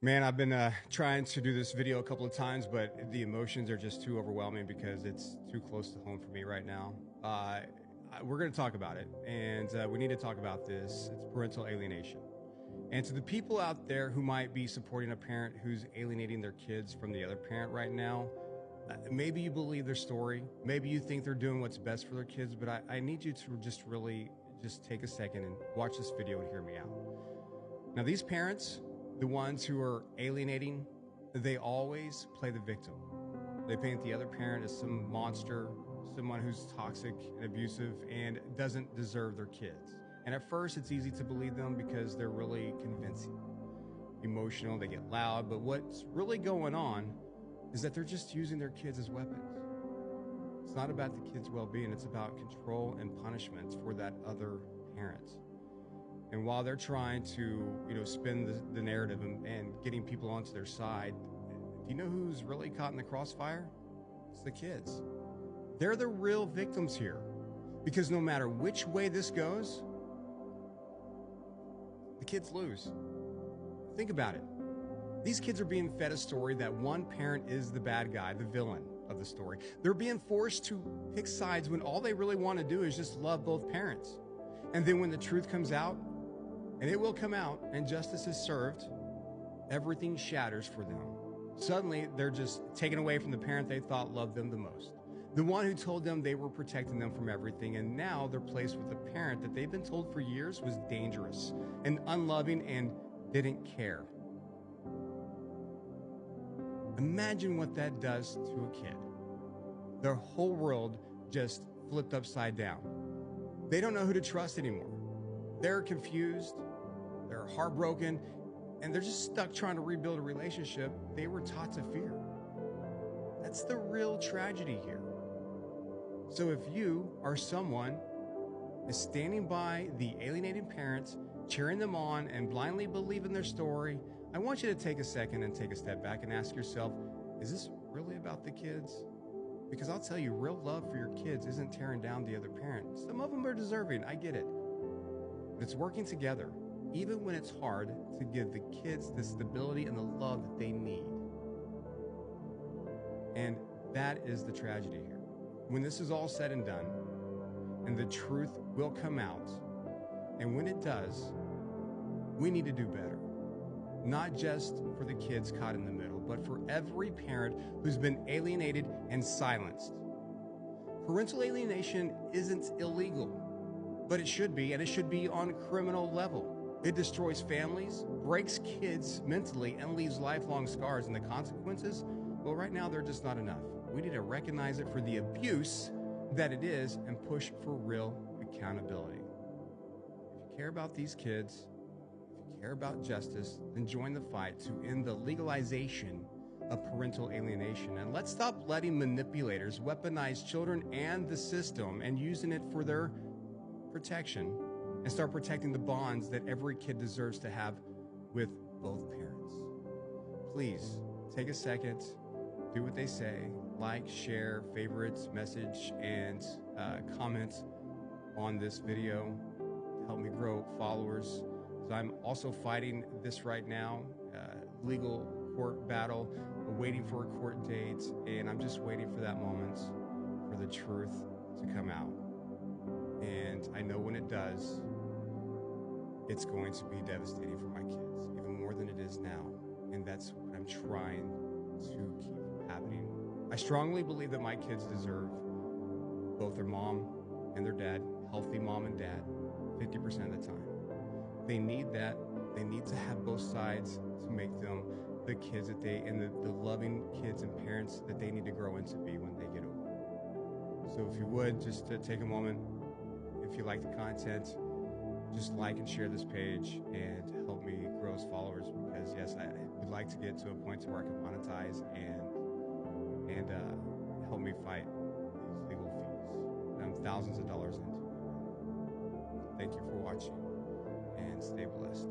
Man, I've been trying to do this video a couple of times, but the emotions are just too overwhelming because it's too close to home for me right now. We're going to talk about it, and we need to talk about this. It's parental alienation. And to the people out there who might be supporting a parent who's alienating their kids from the other parent right now, maybe you believe their story. Maybe you think they're doing what's best for their kids, but I need you to just really just take a second and watch this video and hear me out. Now, these parents, the ones who are alienating, they always play the victim. They paint the other parent as some monster, someone who's toxic and abusive and doesn't deserve their kids. And at first, it's easy to believe them because they're really convincing, emotional, they get loud, but what's really going on is that they're just using their kids as weapons. It's not about the kids' well-being, it's about control and punishment for that other parent. And while they're trying to, spin the narrative and getting people onto their side, do you know who's really caught in the crossfire? It's the kids. They're the real victims here. Because no matter which way this goes, the kids lose. Think about it. These kids are being fed a story that one parent is the bad guy, the villain of the story. They're being forced to pick sides when all they really want to do is just love both parents. And then when the truth comes out, and it will come out, and justice is served, everything shatters for them. Suddenly, they're just taken away from the parent they thought loved them the most. The one who told them they were protecting them from everything, and now they're placed with a parent that they've been told for years was dangerous and unloving and didn't care. Imagine what that does to a kid. Their whole world just flipped upside down. They don't know who to trust anymore. They're confused, they're heartbroken, and they're just stuck trying to rebuild a relationship they were taught to fear. That's the real tragedy here. So if you are someone is standing by the alienating parents, cheering them on and blindly believing their story, I want you to take a second and take a step back and ask yourself, is this really about the kids? Because I'll tell you, real love for your kids isn't tearing down the other parent. Some of them are deserving, I get it. But it's working together, even when it's hard, to give the kids the stability and the love that they need. And that is the tragedy here. When this is all said and done, and the truth will come out, and when it does, we need to do better. Not just for the kids caught in the middle, but for every parent who's been alienated and silenced. Parental alienation isn't illegal, but it should be, and it should be on a criminal level. It destroys families, breaks kids mentally, and leaves lifelong scars, and the consequences, well, right now, they're just not enough. We need to recognize it for the abuse that it is and push for real accountability. If you care about these kids, if you care about justice, then join the fight to end the legalization of parental alienation. And let's stop letting manipulators weaponize children and the system and using it for their protection, and start protecting the bonds that every kid deserves to have with both parents. Please take a second, do what they say, like, share, favorite, message, and comment on this video to help me grow followers. Because I'm also fighting this right now, legal court battle, waiting for a court date, and I'm just waiting for that moment for the truth to come out. And I know when it does, it's going to be devastating for my kids, even more than it is now. And that's what I'm trying to keep happening. I strongly believe that my kids deserve both their mom and their dad, healthy mom and dad, 50% of the time. They need that. They need to have both sides to make them the kids that they, and the loving kids and parents that they need to grow into be when they get older. So if you would, just to take a moment, if you like the content, just like and share this page and help me grow as followers, because yes, I would like to get to a point where I can monetize and help me fight these legal fees. I'm thousands of dollars into it. Thank you for watching and stay blessed.